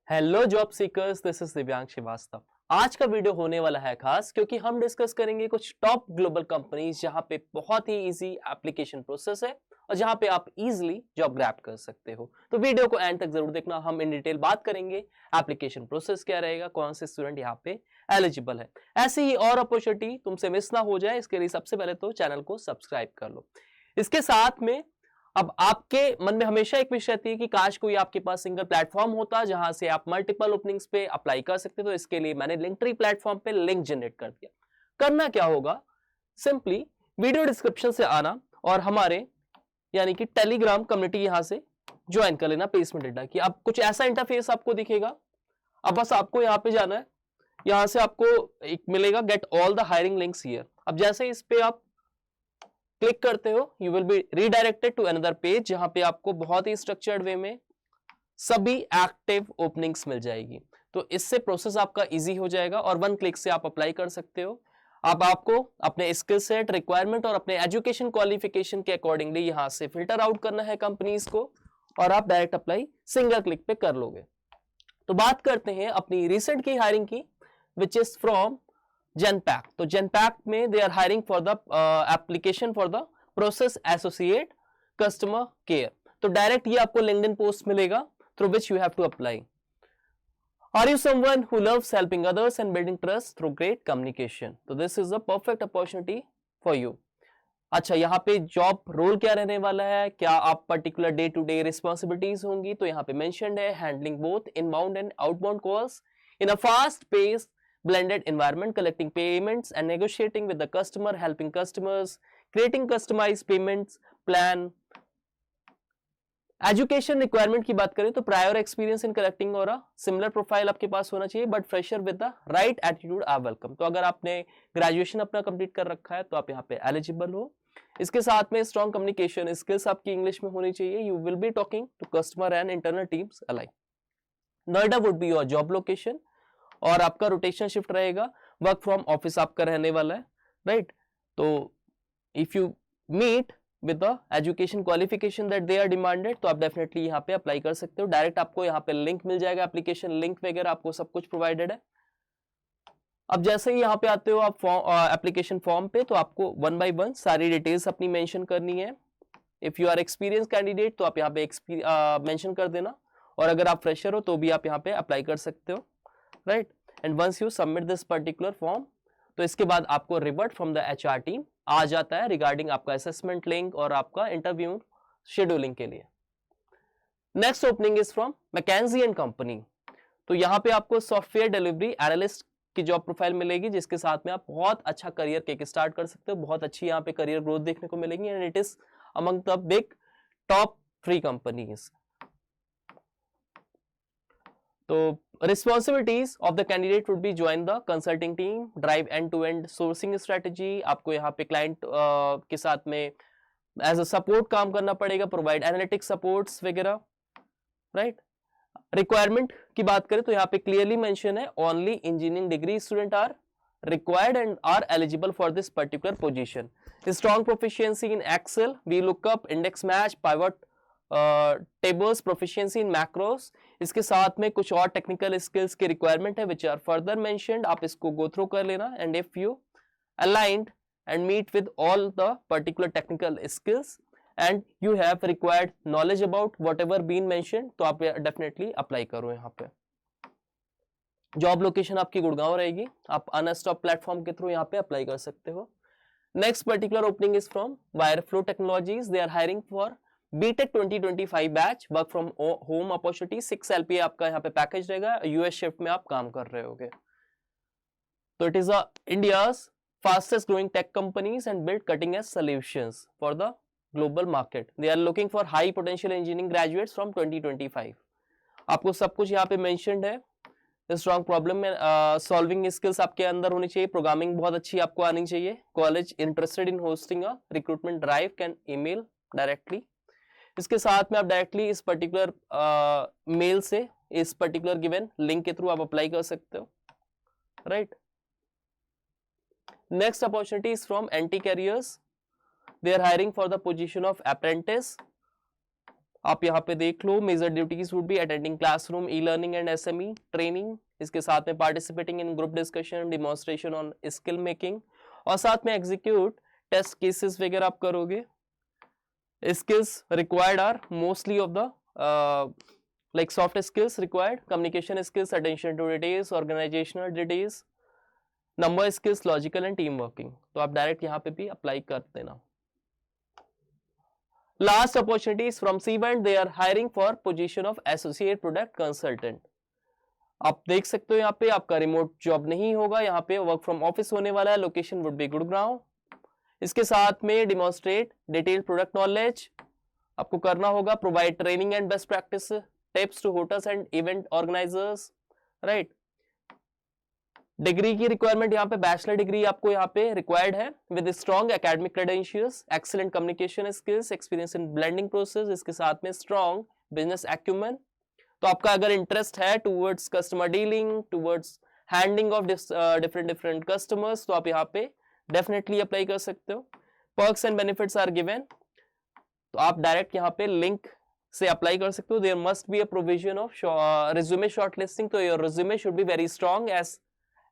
Hello job seekers, this is दिव्यांग श्रीवास्तव। आज का वीडियो होने वाला है खास क्योंकि हम डिस्कस करेंगे कुछ टॉप ग्लोबल कंपनीज जहां पे बहुत ही इजी एप्लीकेशन प्रोसेस है और जहां पे आप इजीली जॉब ग्रैब कर सकते हो। तो वीडियो को एंड तक जरूर देखना। हम इन डिटेल बात करेंगे एप्लीकेशन प्रोसेस क्या रहेगा, कौन से स्टूडेंट यहाँ पे एलिजिबल है। ऐसी ही और अपॉर्चुनिटी तुमसे मिस ना हो जाए, इसके लिए सबसे पहले तो चैनल को सब्सक्राइब कर लो। इसके साथ में अब आपके मन में हमेशा एक विश रहती है कि काश कोई आपके पास सिंगल प्लेटफॉर्म होता जहां से आप मल्टीपल ओपनिंग्स पे अप्लाई कर सकते। तो इसके लिए मैंने लिंक्ट्री प्लेटफॉर्म पे लिंक जनरेट कर दिया। करना क्या होगा, सिंपली वीडियो डिस्क्रिप्शन से आना और हमारे यानी कि टेलीग्राम कम्युनिटी यहां से ज्वाइन कर लेना प्लेसमेंट अड्डा की। अब कुछ ऐसा इंटरफेस आपको दिखेगा। अब बस आपको यहाँ पे जाना है, यहां से आपको एक मिलेगा get all the hiring links here. अब जैसे इस पे आप क्लिक करते हो, you will be redirected to another page जहां पे आपको बहुत ही स्ट्रक्चर्ड वे में सभी एक्टिव ओपनिंग्स मिल जाएगी। तो इससे प्रोसेस आपका इजी हो जाएगा और वन क्लिक से आप अप्लाई कर सकते हो। अब आपको अपने स्किल सेट, रिक्वायरमेंट और अपने एजुकेशन क्वालिफिकेशन के अकॉर्डिंगली यहां से फिल्टर आउट करना है कंपनीज को और आप डायरेक्ट अप्लाई सिंगल क्लिक पे कर लोगे। तो बात करते हैं अपनी रिसेंट की हायरिंग की, विच इज फ्रॉम Genpact। तो Genpact में they are hiring for the application for the process associate customer care. तो डायरेक्ट ये आपको लिंक्डइन पोस्ट मिलेगा through which you have to apply. Are you someone who loves helping others and building trust through great communication? तो this is a perfect opportunity for you. अच्छा, यहाँ पे job role क्या रहने वाला है, क्या आप particular day to day responsibilities होंगी? तो यहाँ पे मेंशन्ड है handling both inbound and outbound calls in a fast pace blended environment, collecting payments and negotiating with the customer, helping customers, creating customized payments plan। Education requirement की बात करें तो prior experience in collecting और similar profile आपके पास होना चाहिए, but fresher with the right attitude are welcome. तो अगर आपने ग्रेजुएशन अपना कंप्लीट कर रखा है तो आप यहाँ पे एलिजिबल हो। इसके साथ में स्ट्रॉन्ग कम्युनिकेशन स्किल्स आपकी इंग्लिश में होनी चाहिए। You will be talking to customer and internal teams alike. Noida would be your job location और आपका रोटेशन शिफ्ट रहेगा। वर्क फ्रॉम ऑफिस आपका रहने वाला है, राइट। तो if you meet with the education qualification that they are demanded तो आप डेफिनेटली यहाँ पे अप्लाई कर सकते हो। डायरेक्ट आपको यहाँ पे लिंक मिल जाएगा, एप्लीकेशन लिंक वगैरह आपको सब कुछ प्रोवाइडेड है। अब जैसे ही यहाँ पे आते हो आप एप्लीकेशन फॉर्म पे, तो आपको वन बाय वन सारी डिटेल्स अपनी मेंशन करनी है। If you are experience candidate तो आप यहाँ पे मेंशन कर देना, और अगर आप फ्रेशर हो तो भी आप यहाँ पे अप्लाई कर सकते हो, right. And once you submit this particular form तो इसके बाद आपको revert from the HR team आ जाता है रिगार्डिंग आपका असेसमेंट लिंक और आपका इंटरव्यू शेड्यूलिंग के लिए। Next opening is from McKinsey and company. तो यहाँ पे आपको सॉफ्टवेयर डिलीवरी एनालिस्ट की जॉब प्रोफाइल मिलेगी, जिसके साथ में आप बहुत अच्छा करियर किक स्टार्ट कर सकते हो। बहुत अच्छी यहाँ पे करियर ग्रोथ देखने को मिलेगी and it is among the big top 3 companies. तो responsibilities of the candidate would be join the consulting team, drive end-to-end sourcing strategy। आपको यहाँ पे client के साथ में as a support काम करना पड़ेगा, provide analytics supports वगैरह, right। requirement की बात करें तो यहाँ पे clearly mention है only engineering degree student are required and are eligible for this particular position। strong proficiency in Excel, VLOOKUP, index match, pivot tables, proficiency in macros। इसके साथ में कुछ और टेक्निकल स्किल्स की रिक्वायरमेंट है विच आर फर्दर मेंशन्ड। आप इसको गो through कर लेना and if you aligned and meet with all the particular technical skills and you have required knowledge about whatever been mentioned तो आप डेफिनेटली अप्लाई करो। यहाँ पे जॉब लोकेशन आपकी गुड़गांव रहेगी। आप अनस्टॉप प्लेटफॉर्म के थ्रू यहाँ पे अप्लाई कर सकते हो। Next particular opening is from Wireflow Technologies. They are hiring for BTech 2025 batch, work from home opportunity. 6 LPA आपका यहाँ पे पैकेज रहेगा। यूएस शिफ्ट में आप काम कर रहे होगे। तो it is India's fastest growing tech companies and build cutting edge solutions for the global market. They are looking for high potential engineering graduates from 2025। आपको सब कुछ यहाँ पे मेंशन्ड है। स्ट्रॉन्ग प्रॉब्लम में सॉल्विंग स्किल्स आपके अंदर होनी चाहिए। प्रोग्रामिंग बहुत अच्छी आपको आनी चाहिए। College interested in hosting a recruitment drive can email directly. इसके साथ में आप डायरेक्टली इस पर्टिकुलर मेल से इस पर्टिकुलर गिवन लिंक के थ्रू आप अप्लाई कर सकते हो, right. Next opportunity is from Anti Carriers. They are hiring for the position of apprentice आप यहाँ पे देख लो, major duties would be attending classroom e learning and SME training, इसके साथ में participating in group discussion, demonstration on skill making, और साथ में एग्जीक्यूट टेस्ट केसेस वगैरह आप करोगे। Skills required are mostly of the like soft skills required, communication skills, attention to details, organizational details, number skills, logical and team working। तो आप direct यहाँ पे भी अप्लाई कर देना। Last opportunities from Cvent, they are hiring for position of associate product consultant. आप देख सकते हो यहाँ पे आपका रिमोट जॉब नहीं होगा, यहाँ पे वर्क फ्रॉम ऑफिस होने वाला है, लोकेशन वुड बी गुड़गांव। इसके साथ में डिमॉन्स्ट्रेट डिटेल प्रोडक्ट नॉलेज आपको करना होगा, provide training and best practice tips to hotels and event organisers, right. Degree की रिक्वायरमेंट यहाँ पे बैचलर डिग्री आपको यहाँ पे रिक्वायर्ड है with strong academic credentials, excellent communication skills, experience in blending process, इसके साथ में स्ट्रॉन्ग बिजनेस एक्यूमेन। तो आपका अगर इंटरेस्ट है towards customer dealing, towards handling of different customers, तो आप यहाँ पे डेफिनेटली अप्लाई कर सकते हो। Perks and benefits are given, तो आप डायरेक्ट यहाँ पे लिंक से अप्लाई कर सकते हो। There must be a provision of resume shortlisting, तो your resume should be very strong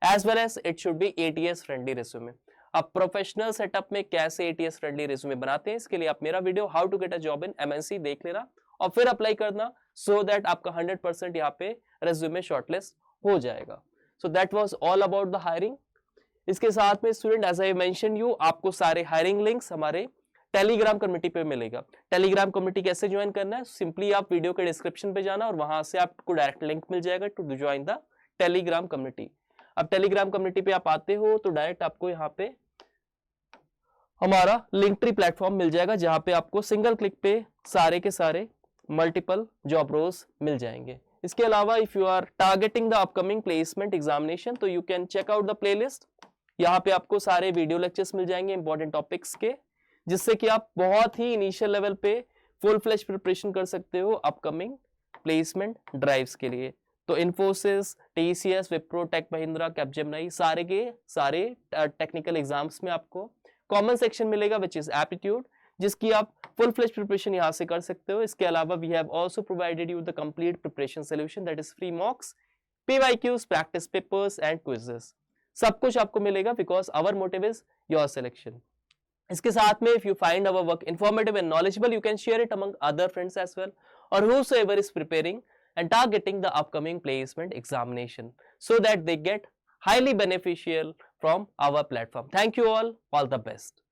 as well as it should be ATS friendly resume। अब प्रोफेशनल सेटअप में कैसे ATS friendly resume बनाते हैं, इसके लिए आप मेरा video how to get a job in MNC देख लेना और फिर अप्लाई करना, सो दैट आपका 100% यहाँ पे रेज्यूमे शॉर्टलिस्ट हो जाएगा। So that was all about the hiring. इसके साथ में student, as I mention you, आपको सारे हायरिंग लिंक्स हमारे टेलीग्राम कम्युनिटी पे मिलेगा। टेलीग्राम कम्युनिटी कैसे ज्वाइन करना है, सिंपली आप वीडियो के डिस्क्रिप्शन पे जाना और वहां से आपको डायरेक्ट लिंक मिल जाएगा to join the Telegram community. अब टेलीग्राम कम्युनिटी पे आप आते हो तो डायरेक्ट आपको यहाँ पे हमारा लिंकट्री प्लेटफॉर्म मिल जाएगा, जहां पे आपको सिंगल क्लिक पे सारे के सारे मल्टीपल जॉब रोल्स मिल जाएंगे। इसके अलावा if you are targeting the upcoming placement examination, तो you can check out the playlist. यहाँ पे आपको सारे वीडियो लेक्चर्स मिल जाएंगे इंपॉर्टेंट टॉपिक्स के, जिससे कि आप बहुत ही इनिशियल लेवल पे फुल फ्लेश प्रिपरेशन कर सकते हो अपकमिंग प्लेसमेंट ड्राइव्स के लिए। तो Infosys, TCS, Wipro, tech Mahindra, Capgemini, सारे के सारे टेक्निकल एग्जाम्स में आपको कॉमन सेक्शन मिलेगा विच इज एप्टीट्यूड, जिसकी आप फुल फ्लेज प्रिपरेशन यहां से कर सकते हो। इसके अलावा we have also provided you the complete preparation solution, that is free mocks, PYQs, practice papers and quizzes. सब कुछ आपको मिलेगा because our motive is your selection. इसके साथ में if you find our work informative and knowledgeable, you can share it among other friends as well, और whosoever is preparing and targeting the upcoming placement examination, so that they get highly beneficial from our platform. Thank you all the best.